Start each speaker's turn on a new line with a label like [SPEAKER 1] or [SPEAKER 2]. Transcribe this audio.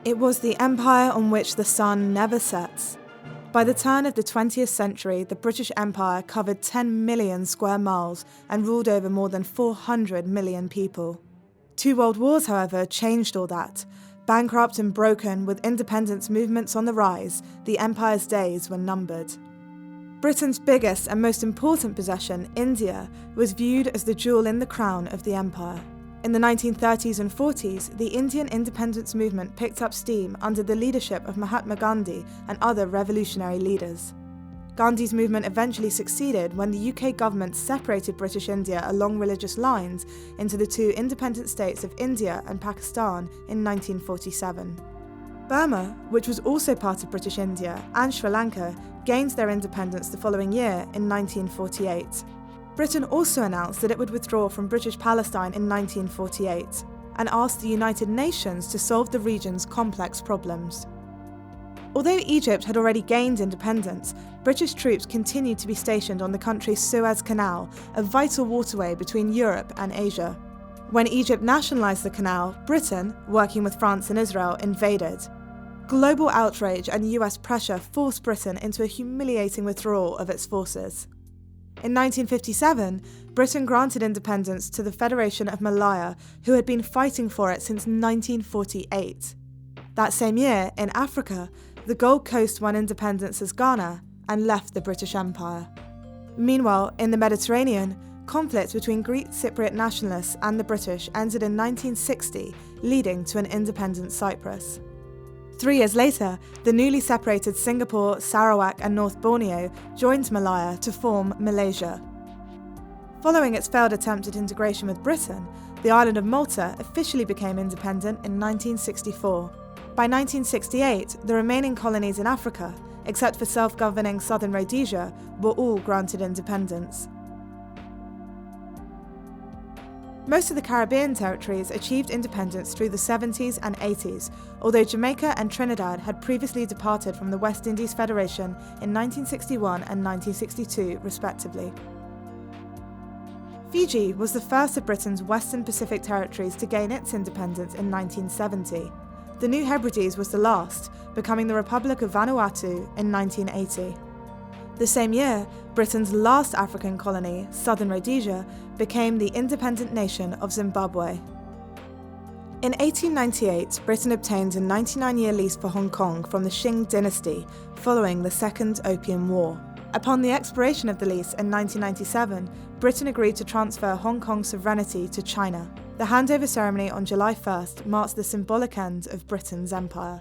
[SPEAKER 1] It was the empire on which the sun never sets. By the turn of the 20th century, the British Empire covered 10 million square miles and ruled over more than 400 million people. 2 world wars, however, changed all that. Bankrupt and broken, with independence movements on the rise, the empire's days were numbered. Britain's biggest and most important possession, India, was viewed as the jewel in the crown of the empire. In the 1930s and 40s, the Indian independence movement picked up steam under the leadership of Mahatma Gandhi and other revolutionary leaders. Gandhi's movement eventually succeeded when the UK government separated British India along religious lines into the 2 independent states of India and Pakistan in 1947. Burma, which was also part of British India, and Sri Lanka gained their independence the following year in 1948. Britain also announced that it would withdraw from British Palestine in 1948 and asked the United Nations to solve the region's complex problems. Although Egypt had already gained independence, British troops continued to be stationed on the country's Suez Canal, a vital waterway between Europe and Asia. When Egypt nationalised the canal, Britain, working with France and Israel, invaded. Global outrage and US pressure forced Britain into a humiliating withdrawal of its forces. In 1957, Britain granted independence to the Federation of Malaya, who had been fighting for it since 1948. That same year, in Africa, the Gold Coast won independence as Ghana and left the British Empire. Meanwhile, in the Mediterranean, conflict between Greek Cypriot nationalists and the British ended in 1960, leading to an independent Cyprus. 3 years later, the newly separated Singapore, Sarawak and North Borneo joined Malaya to form Malaysia. Following its failed attempt at integration with Britain, the island of Malta officially became independent in 1964. By 1968, the remaining colonies in Africa, except for self-governing Southern Rhodesia, were all granted independence. Most of the Caribbean territories achieved independence through the 70s and 80s, although Jamaica and Trinidad had previously departed from the West Indies Federation in 1961 and 1962, respectively. Fiji was the first of Britain's Western Pacific territories to gain its independence in 1970. The New Hebrides was the last, becoming the Republic of Vanuatu in 1980. The same year, Britain's last African colony, Southern Rhodesia, became the independent nation of Zimbabwe. In 1898, Britain obtained a 99-year lease for Hong Kong from the Qing dynasty following the Second Opium War. Upon the expiration of the lease in 1997, Britain agreed to transfer Hong Kong's sovereignty to China. The handover ceremony on July 1st marks the symbolic end of Britain's empire.